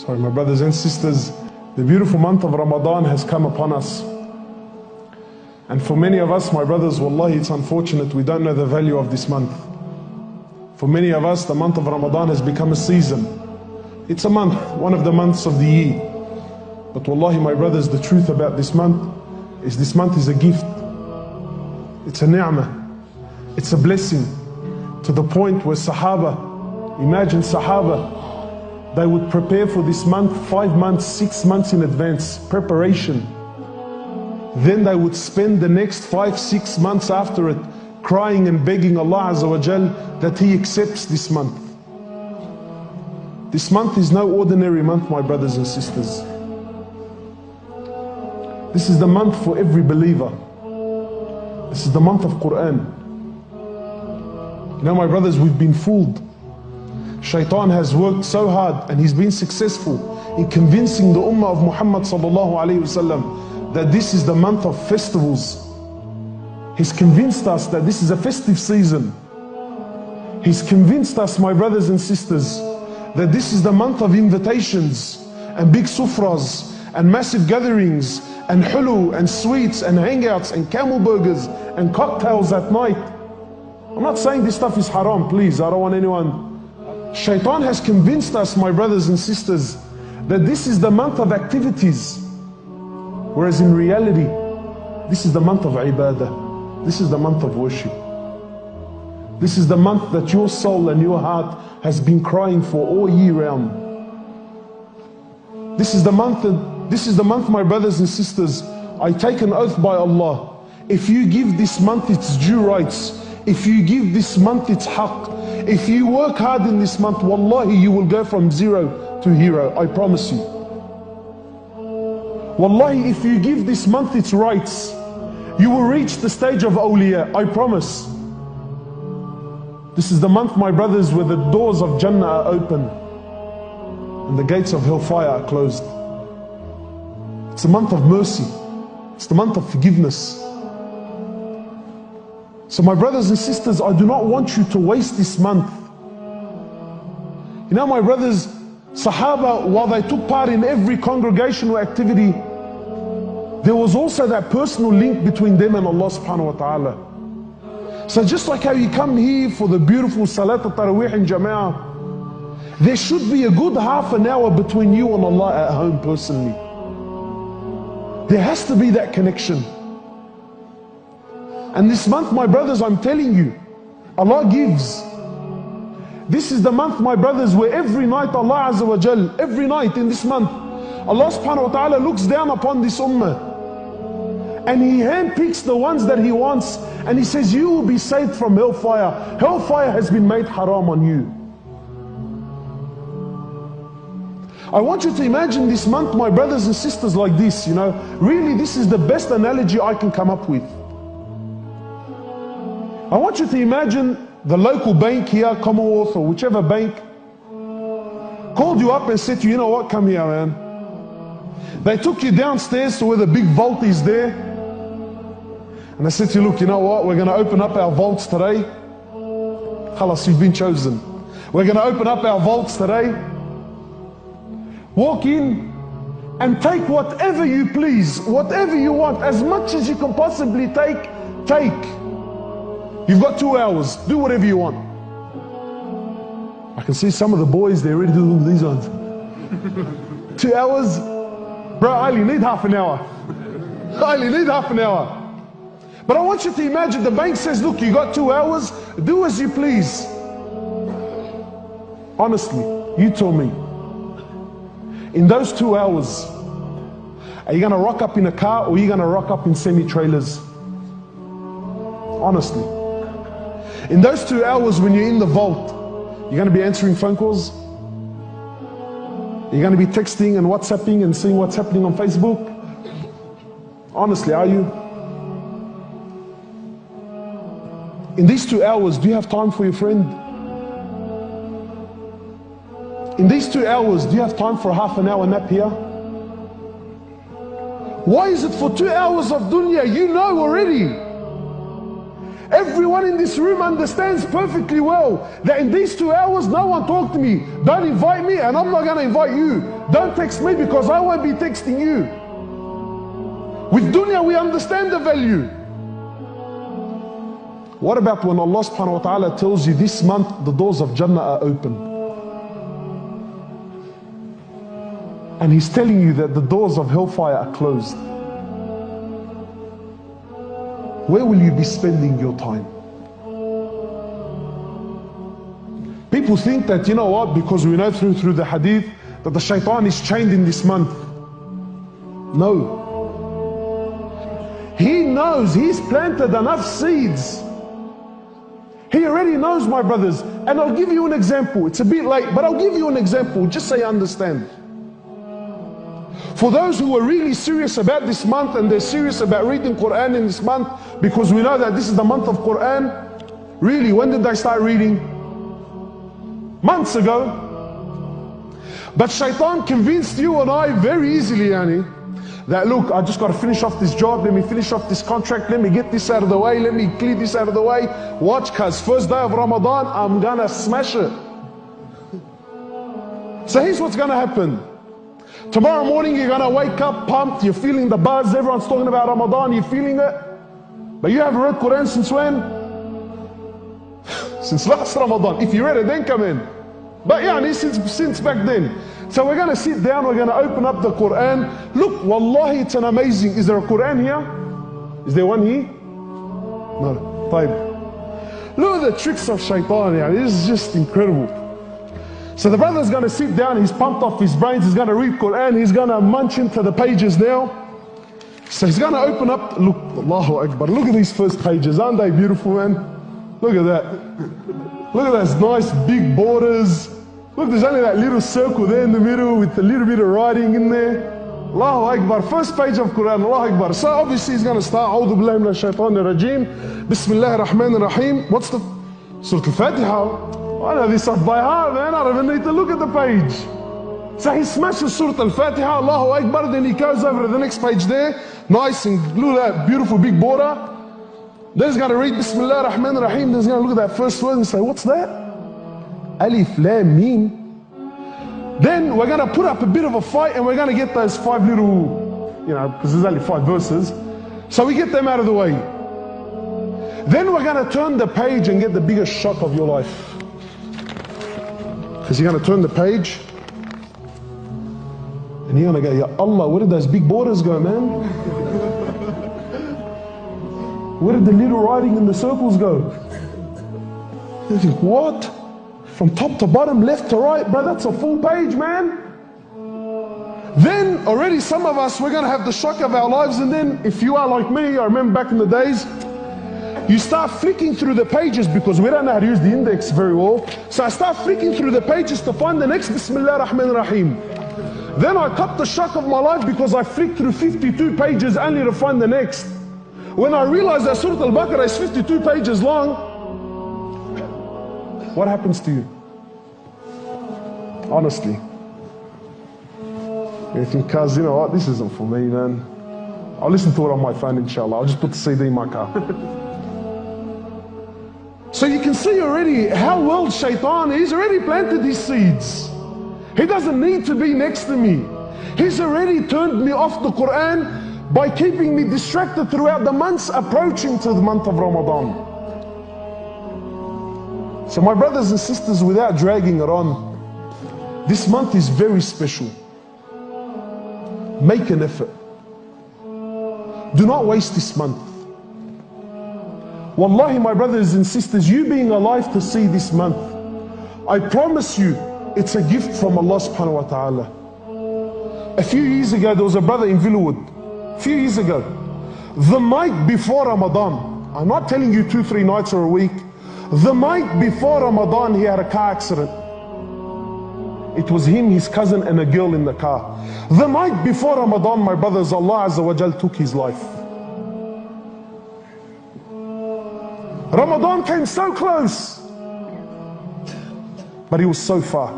Sorry, my brothers and sisters, the beautiful month of Ramadan has come upon us. And for many of us, my brothers, wallahi, it's unfortunate we don't know the value of this month. For many of us, the month of Ramadan has become a season. It's a month, one of the months of the year. But wallahi, my brothers, the truth about this month is a gift. It's a ni'mah. It's a blessing. To the point where Sahaba, imagine Sahaba, they would prepare for this month 5 months, 6 months in advance, preparation. Then they would spend the next 5, 6 months after it crying and begging Allah Azza wa Jal that He accepts this month. This month is no ordinary month, my brothers and sisters. This is the month for every believer. This is the month of Quran. You know, my brothers, we've been fooled. Shaitan has worked so hard and he's been successful in convincing the ummah of Muhammad sallallahu alayhi wasallam that this is the month of festivals. He's convinced us that this is a festive season. He's convinced us, my brothers and sisters, that this is the month of invitations and big sufras and massive gatherings and hulu and sweets and hangouts and camel burgers and cocktails at night. I'm not saying this stuff is haram, please, I don't want anyone. Shaitan has convinced us, my brothers and sisters, that this is the month of activities. Whereas in reality, this is the month of ibadah. This is the month of worship. This is the month that your soul and your heart has been crying for all year round. This is the month, my brothers and sisters, I take an oath by Allah. If you give this month its due rights, if you give this month its haqq, if you work hard in this month, wallahi, you will go from zero to hero, I promise you. Wallahi, if you give this month its rights, you will reach the stage of awliya, I promise. This is the month, my brothers, where the doors of Jannah are open and the gates of hellfire are closed. It's a month of mercy. It's the month of forgiveness. So my brothers and sisters, I do not want you to waste this month. You know, my brothers, Sahaba, while they took part in every congregational activity, there was also that personal link between them and Allah subhanahu wa ta'ala. So just like how you come here for the beautiful Salat al-Taraweeh in Jama'ah, there should be a good half an hour between you and Allah at home personally. There has to be that connection. And this month, my brothers, I'm telling you, Allah gives. This is the month, my brothers, where every night Allah Azza wa Jal, every night in this month, Allah subhanahu wa ta'ala looks down upon this ummah and He handpicks the ones that He wants and He says, you will be saved from hellfire. Hellfire has been made haram on you. I want you to imagine this month, my brothers and sisters, like this, you know. Really, this is the best analogy I can come up with. I want you to imagine the local bank here, Commonwealth or whichever bank, called you up and said to you, you know what, come here, man. They took you downstairs to where the big vault is there. And they said to you, look, you know what, we're going to open up our vaults today. Khalas, you've been chosen. We're going to open up our vaults today. Walk in and take whatever you please, whatever you want, as much as you can possibly take, take. You've got 2 hours, do whatever you want. I can see some of the boys, they're ready to do these ones. 2 hours? Bro, I only need half an hour. I only need half an hour. But I want you to imagine the bank says, look, you got 2 hours, do as you please. Honestly, you tell me. In those 2 hours, are you going to rock up in a car or are you going to rock up in semi-trailers? Honestly. In those 2 hours when you're in the vault, you're going to be answering phone calls? You're going to be texting and WhatsApping and seeing what's happening on Facebook? Honestly, are you? In these 2 hours, do you have time for your friend? In these 2 hours, do you have time for a half an hour nap here? Why is it for 2 hours of dunya? You know already. Everyone in this room understands perfectly well that in these 2 hours, no one talk to me. Don't invite me, and I'm not going to invite you. Don't text me because I won't be texting you. With dunya, we understand the value. What about when Allah subhanahu wa ta'ala tells you this month the doors of Jannah are open? And He's telling you that the doors of hellfire are closed. Where will you be spending your time? People think that, you know what, because we know through the hadith that the shaitan is chained in this month. No. He knows, he's planted enough seeds. He already knows, my brothers. And I'll give you an example. It's a bit late, but I'll give you an example just so you understand. For those who are really serious about this month and they're serious about reading Quran in this month, because we know that this is the month of Quran, really, when did they start reading? Months ago. But shaitan convinced you and I very easily, Yani, that look, I just got to finish off this job, let me finish off this contract, let me get this out of the way, let me clear this out of the way. Watch, cause first day of Ramadan, I'm gonna smash it. So here's what's gonna happen. Tomorrow morning you're gonna wake up pumped, you're feeling the buzz, everyone's talking about Ramadan, you're feeling it. But you haven't read Quran since when? Since last Ramadan. If you read it, then come in. But yeah, since back then. So we're gonna sit down, we're gonna open up the Quran. Look, wallahi, it's an amazing. Is there a Quran here? Is there one here? No. Taib. Look at the tricks of shaitan, yeah. This is just incredible. So the brother's going to sit down, he's pumped off his brains, he's going to read Quran, he's going to munch into the pages now. So he's going to open up, look, Allahu Akbar, look at these first pages, aren't they beautiful, man? Look at that. Look at those nice big borders. Look, there's only that little circle there in the middle with a little bit of writing in there. Allahu Akbar, first page of Quran, Allahu Akbar. So obviously he's going to start, A'udhu billahi minash shaitanir rajeem, Bismillahir Rahmanir Rahim. What's the Surah Al-Fatiha? I know this off by heart, man. I don't even need to look at the page. So he smashes Surah Al-Fatiha, Allahu Akbar, then he goes over to the next page there, nice and look at that beautiful big border. Then he's going to read Bismillah ar-Rahman ar-Rahim, then he's going to look at that first word and say, what's that? Alif, Lam, Mim. Then we're going to put up a bit of a fight and we're going to get those 5 little, because there's only 5 verses. So we get them out of the way. Then we're going to turn the page and get the biggest shock of your life. Because you're going to turn the page and you're going to go, Ya Allah, where did those big borders go, man? Where did the little writing in the circles go? You think, what? From top to bottom, left to right, bro, that's a full page, man. Then already some of us, we're going to have the shock of our lives. And then if you are like me, I remember back in the days, you start flicking through the pages because we don't know how to use the index very well. So I start flicking through the pages to find the next Bismillah ar-Rahman ar-Rahim. Then I got the shock of my life because I flicked through 52 pages only to find the next. When I realized that Surah Al-Baqarah is 52 pages long, what happens to you? Honestly. You think, cuz, you know what, this isn't for me, man. I'll listen to it on my phone, inshallah. I'll just put the CD in my car. So you can see already how well shaitan, he's already planted his seeds. He doesn't need to be next to me. He's already turned me off the Quran by keeping me distracted throughout the months approaching to the month of Ramadan. So my brothers and sisters, without dragging it on, this month is very special. Make an effort. Do not waste this month. Wallahi, my brothers and sisters, you being alive to see this month, I promise you, it's a gift from Allah subhanahu wa ta'ala. A few years ago, there was a brother in Villawood. A few years ago. The night before Ramadan, I'm not telling you 2-3 nights or a week. The night before Ramadan, he had a car accident. It was him, his cousin, and a girl in the car. The night before Ramadan, my brothers, Allah Azza wa Jal took his life. Ramadan came so close, but he was so far.